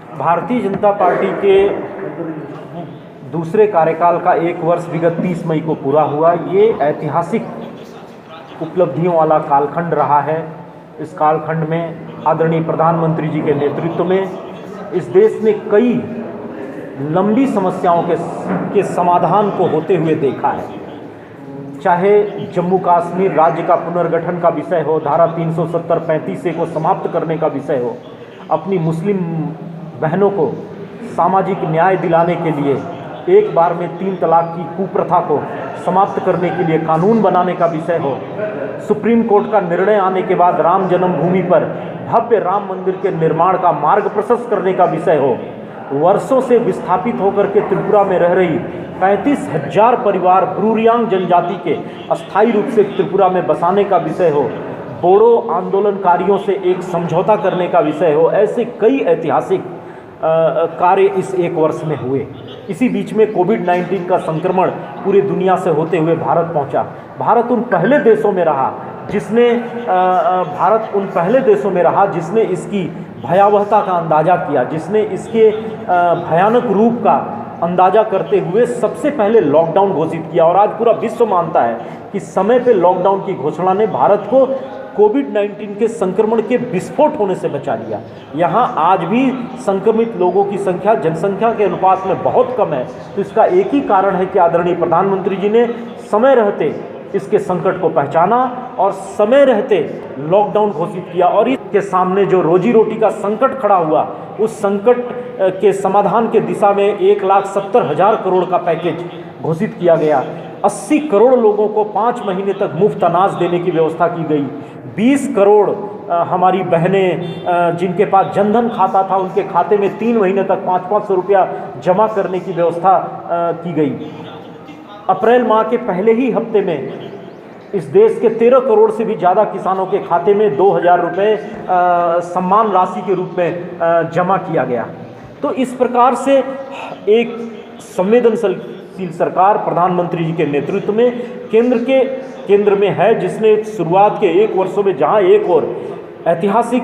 Bharatiya Janata party के दूसरे कार्यकाल का 1 वर्ष विगत 30 मई को पूरा हुआ। ये ऐतिहासिक उपलब्धियों वाला कालखंड रहा है। इस कालखंड में आदरणीय प्रधानमंत्री जी के नेतृत्व में इस देश ने कई लंबी समस्याओं के समाधान को होते हुए देखा है। चाहे जम्मू कश्मीर राज्य का पुनर्गठन का विषय हो, धारा 370-35 को समाप्त करने का विषय हो, अपनी मुस्लिम बहनों को सामाजिक न्याय दिलाने के लिए एक बार में 3 तलाक की कुप्रथा को समाप्त करने के लिए कानून बनाने का विषय हो, सुप्रीम कोर्ट का निर्णय आने के बाद राम जन्मभूमि पर भव्य राम मंदिर के निर्माण का मार्ग प्रशस्त करने का विषय हो, वर्षों से विस्थापित होकर के त्रिपुरा में रह रही 35,000 परिवार ब्रूरियांग जनजाति के अस्थायी रूप से त्रिपुरा में बसाने का विषय हो, बोडो आंदोलनकारियों से एक समझौता करने का विषय हो, ऐसे कई ऐतिहासिक कार्य इस 1 वर्ष में हुए। इसी बीच में कोविड-19 का संक्रमण पूरी दुनिया से होते हुए भारत पहुंचा। भारत उन पहले देशों में रहा जिसने इसकी भयावहता का अंदाज़ा किया, जिसने इसके भयानक रूप का अंदाज़ा करते हुए सबसे पहले लॉकडाउन घोषित किया। और आज पूरा विश्व मानता है कि समय पे लॉकडाउन की घोषणा ने भारत को कोविड-19 के संक्रमण के विस्फोट होने से बचा लिया। यहाँ आज भी संक्रमित लोगों की संख्या जनसंख्या के अनुपात में बहुत कम है। तो इसका एक ही कारण है कि आदरणीय प्रधानमंत्री जी ने समय रहते इसके संकट को पहचाना और समय रहते लॉकडाउन घोषित किया। और इसके सामने जो रोजी रोटी का संकट खड़ा हुआ, उस संकट के समाधान के दिशा में 1,70,000 करोड़ का पैकेज घोषित किया गया। 80 करोड़ लोगों को 5 महीने तक मुफ्त अनाज देने की व्यवस्था की गई। 20 करोड़ हमारी बहनें जिनके पास जनधन खाता था, उनके खाते में 3 महीने तक 500 रुपया जमा करने की व्यवस्था की गई। अप्रैल माह के पहले ही हफ्ते में इस देश के 13 करोड़ से भी ज़्यादा किसानों के खाते में 2,000 रुपये सम्मान राशि के रूप में जमा किया गया। तो इस प्रकार से एक संवेदनशील सरकार प्रधानमंत्री जी के नेतृत्व में केंद्र में है, जिसने शुरुआत के 1 वर्षों में जहां एक और ऐतिहासिक